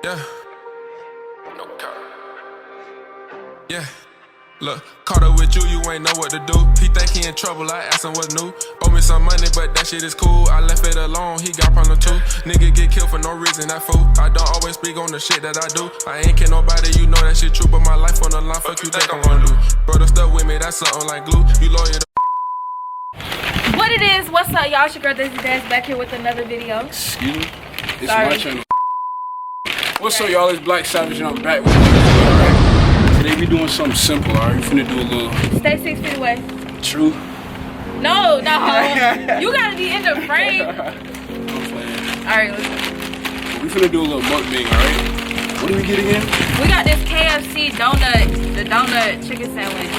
Yeah. No cap. Yeah. Look, caught up with you, you ain't know what to do. He think he in trouble, I asked him what's new. Owe me some money, but that shit is cool. I left it alone, he got problem too. Nigga get killed for no reason, that fool. I don't always speak on the shit that I do. I ain't kill nobody, you know that shit true. But my life on the line, fuck you think I'm gonna do. Brother stuck with me, that's something like glue. You lawyer. What it is, what's up y'all? It's your girl Desi back here with another video. Excuse me? It's my channel. What's up y'all? It's Black Savage and I'm back with Today we doing something simple, alright? We finna do a little... Stay 6 feet away. True? No. You gotta be in the frame. I'm playing. Alright, let's go. We finna do a little mukbang, alright? What do we get again? We got this KFC the donut chicken sandwich.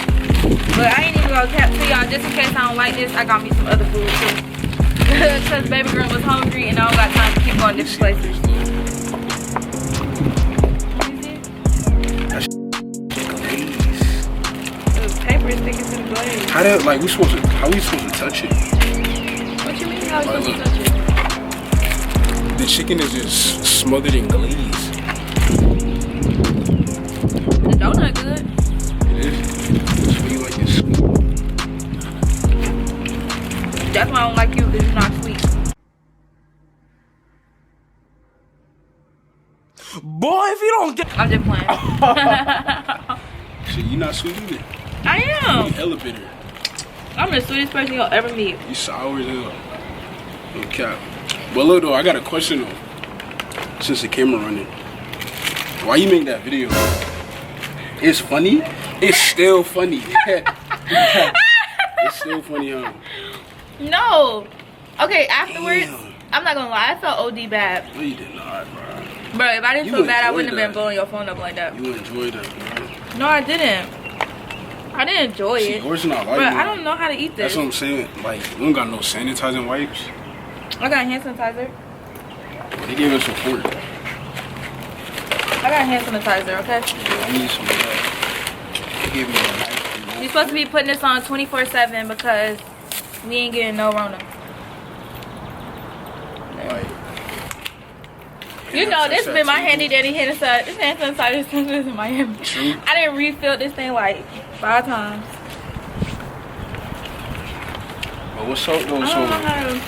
But I ain't even gonna cap to y'all, just in case I don't like this, I got me some other food too. Cause baby girl was hungry and I don't got time to keep going different places. Paper is sticking to the glaze. How we supposed to touch it? What you mean how we supposed to touch it? The chicken is just smothered in glaze. The donut good. It is. So you like this sweet? That's why I don't like you, because you're not sweet. Boy, if you don't get... I'm just playing. Shit, you not sweet either. I am. You hella bitter. I'm the sweetest person you'll ever meet. You sour as hell. No cap. But look though, I got a question though. Since the camera running. Why you make that video? It's funny? It's still funny. It's still funny, huh? No. Okay, afterwards, Damn. I'm not gonna lie, I felt OD bad. No, you did not, bro. Bro, if I didn't You feel bad, I wouldn't enjoyed have been that. blowing your phone up like that. You enjoyed that, bro. No, I didn't. I didn't enjoy See, it. yours not like But mine. I don't know how to eat this. That's what I'm saying. Like, we don't got no sanitizing wipes. I got hand sanitizer. They gave us a fork. I got hand sanitizer, okay? Yeah, I need some of that. They gave me a knife. You're supposed to be putting this on 24/7 because we ain't getting no Rona. Like, You know, this has been my handy dandy hand sanitizer. This hand sanitizer is in Miami. True. I didn't refill this thing like 5 times. But what's up though? I don't know how to...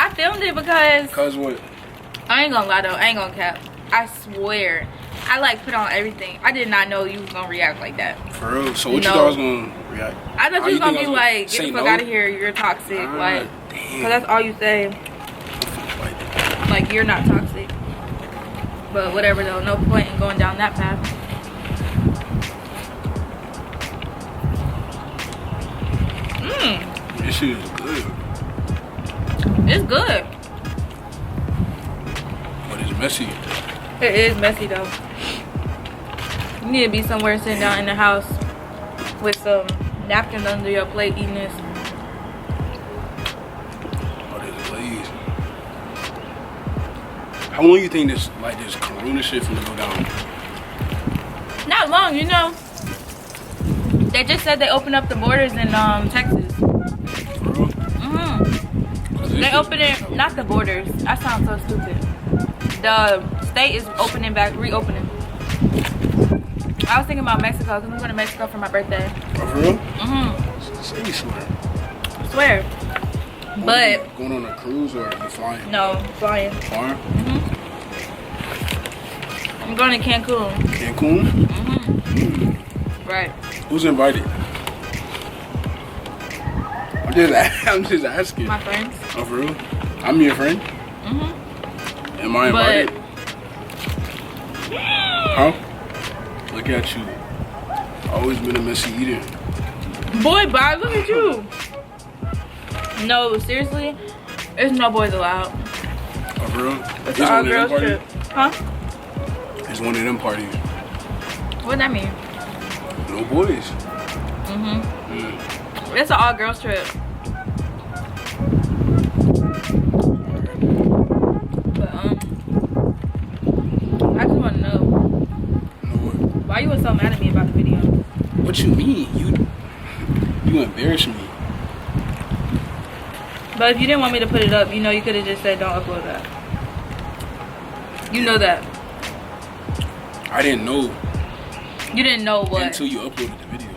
I filmed it because... Cause what? I ain't gonna lie though, I ain't gonna cap. I swear. I like put on everything. I did not know you was gonna react like that. For real? So what you thought I was gonna react? I thought How you was gonna think be I like, say get the fuck no? out of here, you're toxic. Like, damn. cause that's all you say. Like, you're not toxic. But whatever though, no point in going down that path. This shit is good. It's good. But it's messy. It is messy though. You need to be somewhere sitting down in the house with some napkins under your plate eating this. Oh, this glaze. How long you think this corona shit finna go down? Not long, you know. They just said they opened up the borders in Texas. For real? They opened it, not the borders. I sound so stupid. The state is reopening. I was thinking about Mexico because I'm going to Mexico for my birthday. Oh, for real? Say you Swear. But going on a cruise or you flying? no, flying. Flying? I'm going to Cancun. Cancun? Right. Who's invited? I'm just asking. My friends. Oh, for real? I'm your friend? Am I invited? Huh? Look at you. Always been a messy eater. Boy, bye. Look at you. No, seriously, there's no boys allowed. Oh, for real? It's an all girls trip. Huh? It's one of them parties. What that mean? No boys. It's an all girls trip. But I just want to know. No what? Why you were so mad at me about the video? What you mean? You embarrassed me. But if you didn't want me to put it up, you know, you could have just said don't upload that. You know that. I didn't know. You didn't know what? Until you uploaded the video.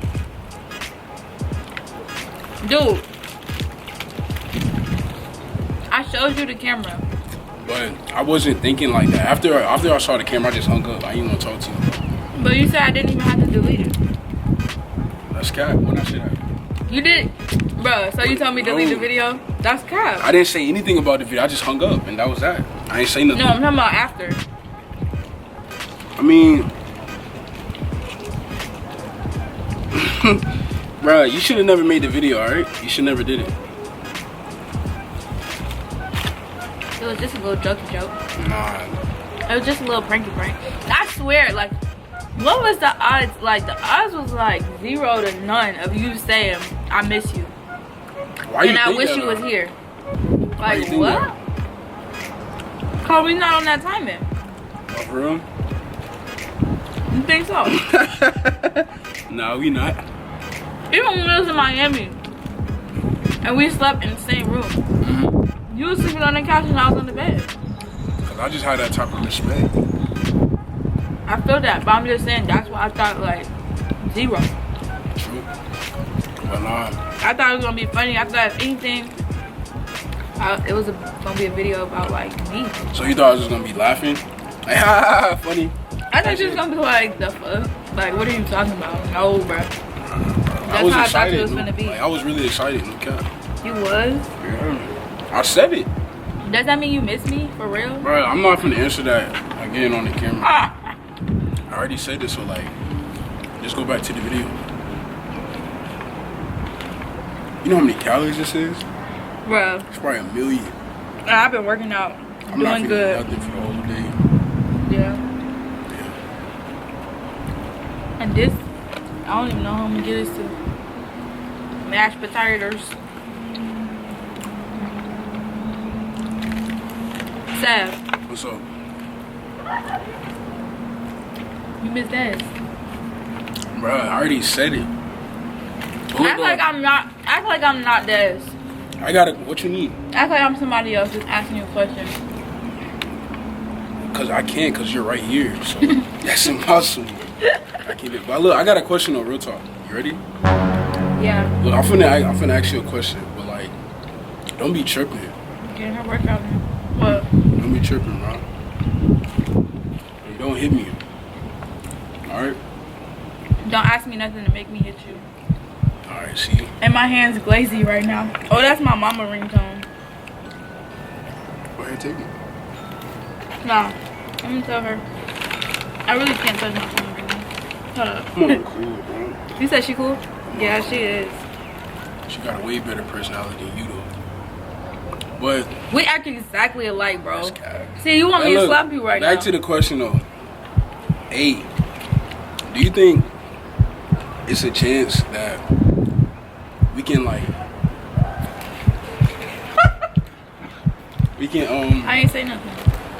Dude, I showed you the camera. But I wasn't thinking like that. After I saw the camera, I just hung up. I didn't want to talk to you. But you said I didn't even have to delete it. That's cap. When I said that. You did, bro. So you told me to delete the video? That's cap. I didn't say anything about the video. I just hung up, and that was that. I ain't say nothing. No, I'm talking about after. I mean, bro, you should have never made the video, alright? You should never did it. It was just a little jokey joke. Nah. It was just a little pranky prank. I swear, like, what was the odds? Like, the odds was like 0 to none of you saying, I miss you. Why you and I think wish that, you was though? here. Why you Like, think what? that? Cause we not on that timing. Oh, for real? You think so? Nah, we not. Even when we was in Miami and we slept in the same room. You was sleeping on the couch and I was on the bed. Cause I just had that type of respect. I feel that, but I'm just saying that's why I thought like 0. True. But nah. I thought it was gonna be funny. I thought if anything, it was gonna be a video about like me. So you thought I was just gonna be laughing? Like, ha, funny. I thought you was gonna be like, the fuck? Like, what are you talking about? No, bro. I That's was how I thought excited. you was gonna be. Like, I was really excited. Okay. You was? Yeah. I said it. Does that mean you miss me? For real? Bro, I'm not gonna answer that again on the camera. I already said this, so like, just go back to the video. You know how many calories this is? Bro, It's probably 1 million. I've been working out. I'm not Doing feeling good. nothing for the whole day. Yeah. And this, I don't even know how I'm gonna get this to. Mashed potatoes. Sav, What's up? you miss that. Bro, I already said it. Act like I'm not Des. I gotta, what you need? Act like I'm somebody else just asking you a question. Cause I can't, cause you're right here. So that's impossible. I can't. But look, I got a question though, real talk. You ready? Yeah. Look, I'm finna ask you a question, but like, don't be tripping. Getting her workout now. What? Don't be tripping, bro. Don't hit me. Alright? Don't ask me nothing to make me hit you. Alright, see? And my hand's glazy right now. Oh, that's my mama ringtone. Go ahead, take it. Nah, I'm gonna tell her. I really can't touch my phone right now. Hold up. Come on, cool, bro. You said she cool? Yeah, she is. She got a way better personality than you, though. But We act exactly alike, bro. that's cap. See, you want me Hey, to look, slap you right now. back to the question though. Hey, do you think it's a chance that we can like we can I ain't say nothing.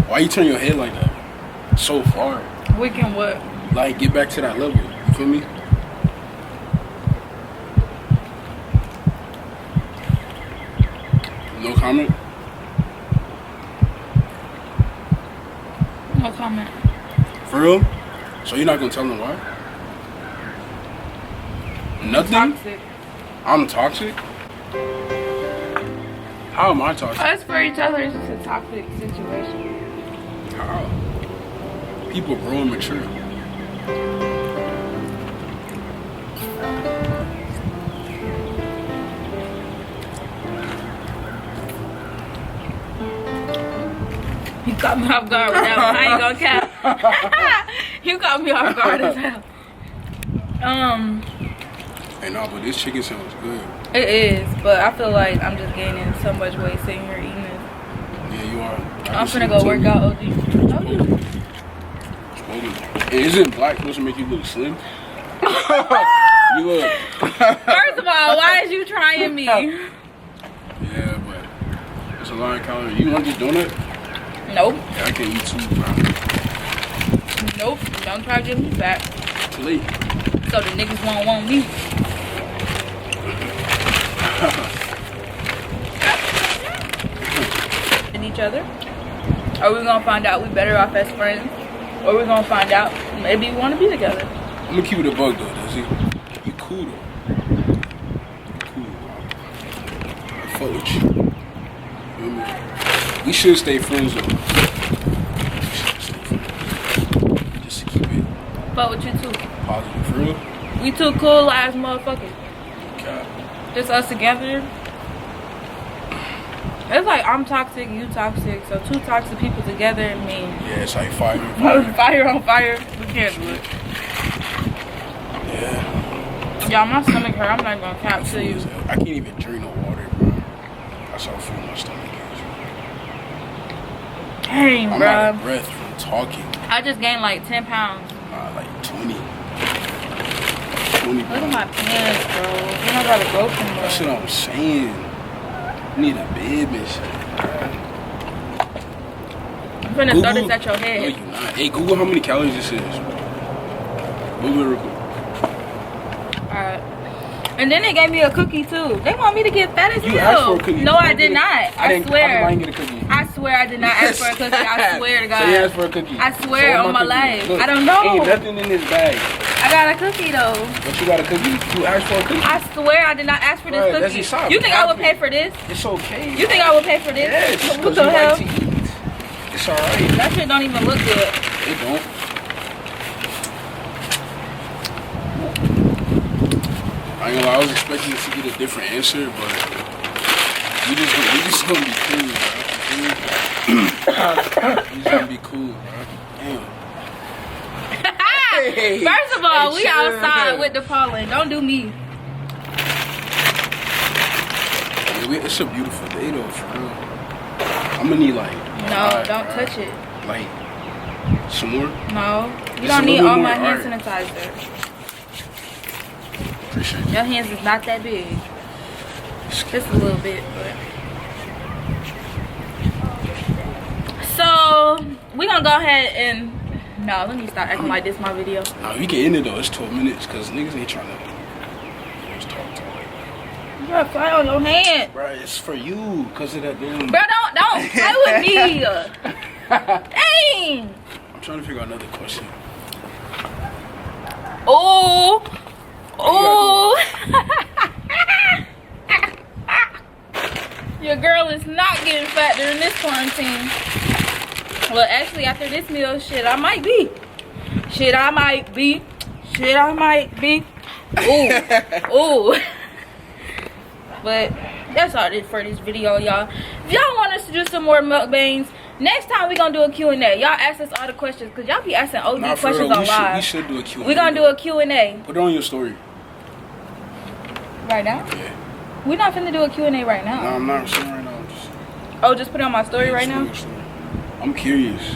why you turn your head like that so far? We can what? Like get back to that level. You feel me? No comment? No comment. For real? So you're not gonna tell them why? Nothing? Toxic. I'm toxic? How am I toxic? Us for each other is just a toxic situation. How? People grow and mature. You caught me off guard with that one. I ain't gonna cap. You caught me off guard as hell. Hey, no, but this chicken sounds good. It is, but I feel like I'm just gaining so much weight sitting here eating this. Yeah, you are. I'm finna go work out, OG. And isn't black supposed to make you look slim? You look. First of all, why is you trying me? Yeah, but it's a lot of calories. You want this donut? Nope. Yeah, I can't eat two, bro. Nope. Don't try to get me fat. Too late. So the niggas won't want me. And each other? Are we gonna find out we better off as friends? Or we're gonna find out. Maybe we want to be together. I'm gonna keep it a bug though, Desi. You cool though. Cool. I fuck with you. You know what I mean? We should stay friends though. Just to keep it Fuck with you too. positive, for real. We two cool ass motherfuckers. God. Just us together. It's like I'm toxic, you toxic. So two toxic people together, I mean. Yeah, it's like fire on fire. Fire on fire. We can't do it. Yeah. Y'all, my stomach hurt. I'm not gonna cap to you. I can't even drink no water, bro. That's how full my stomach is. Dang, I'm bro. out of breath from talking. I just gained like 10 pounds. Like 20. 20 Look at my pants, bro. Then I gotta go somewhere. That's what I'm saying. I need a bib and shit. I'm finna throw this at your No, head. you not. Hey, Google how many calories this is. Google it real quick. Alright. And then they gave me a cookie too. They want me to get fat as hell. You asked for a cookie. No, I did not. I swear. I didn't get a cookie. I swear I did not ask for a cookie. I swear to God. So you asked for a cookie. I swear So on my cookie. life. Look, I don't know. Ain't nothing in this bag. I got a cookie though. But you got a cookie? You asked for a cookie? I swear I did not ask for this Bruh, cookie. that's your You think I would pay for this? It's okay. You think I would pay for this? Yes, What because the you hell? like to eat. It's alright. That shit don't even look good. It don't. I ain't gonna lie, I was expecting to get a different answer, but we just gonna be cool, bro. We just gonna be cool, bro. Damn. Hey, First of all, hey, we chill. outside with the pollen. Don't do me. Yeah, it's a beautiful day though, for real. I'm gonna need like No, don't touch it. Like some more. No. You Just don't a need little all more my hand art. sanitizer. Appreciate it. Your hands is not that big. Just a little bit, but. So we gonna go ahead and no, let me stop acting like this my video. Nah, we can end it though. It's 12 minutes because niggas ain't trying to just talk. You gotta fly on your hand. Bro, it's for you because of that damn. Bro, don't play with me. Dang. I'm trying to figure out another question. Oh. Oh. Your girl is not getting fat during this quarantine. Well, actually, after this meal, shit, I might be. Shit, I might be. Ooh. Ooh. But that's all it is for this video, y'all. If y'all want us to do some more mukbangs, next time we gonna do a Q&A. Y'all ask us all the questions, because y'all be asking OD questions on live. We should do a Q&A. We're gonna do a Q&A. Put it on your story. Right now? Yeah. We're not finna do a Q&A right now. No, I'm not saying right now. Just put it on my story right now? I'm curious.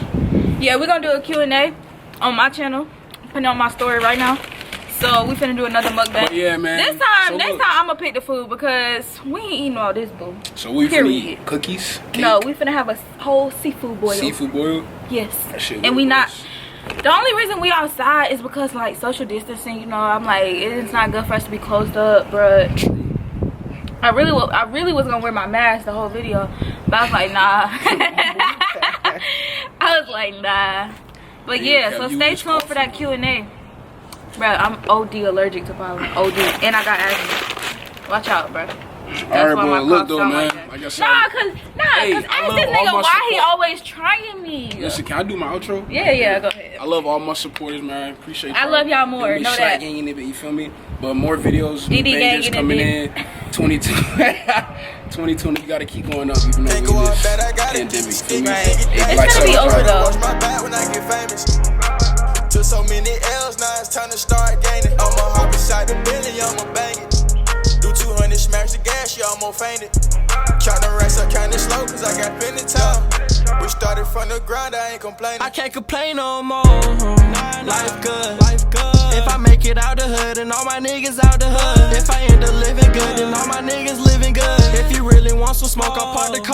Yeah, we're gonna do a Q&A on my channel. Put it on my story right now. So we finna do another mukbang. But yeah, man. Next time I'm gonna pick the food because we ain't eating all this, boo. So we finna Period. eat cookies? Cake? No, we finna have a whole seafood boil. Seafood boil? Yes. That shit And we look not. good. The only reason we outside is because like social distancing. You know, I'm like it's not good for us to be closed up, bruh. I really was gonna wear my mask the whole video, but I was like, nah. I was like, nah. But yeah, so stay tuned for that Q&A. Bro, I'm OD allergic to pollen. OD. And I got asthma. Watch out, bro. Alright, bro. Look, though, man. Like I said. Cause ask this nigga why he always trying me. Listen, can I do my outro? Yeah, go ahead. I love all my supporters, man. Appreciate y'all. I love y'all more. Know that. Gang in it, you feel me? But more videos, DD gang in coming it. in. 2020, you gotta keep going up, even though we in this pandemic. Feel me? It's gonna be over though. My back when I get famous. Took so many L's, now it's time to start gaining. I'ma hop inside the Billy, I'ma bang it. Do 200, smash the gas, you almost fainted. Count the racks up kinda slow, cause I got plenty time. We started from the ground, I ain't complaining. I can't complain no more. Life good. If I make it out the hood and all my niggas out the hood. If I end up living good and all my niggas living good. If you really want some smoke, I'll park the car.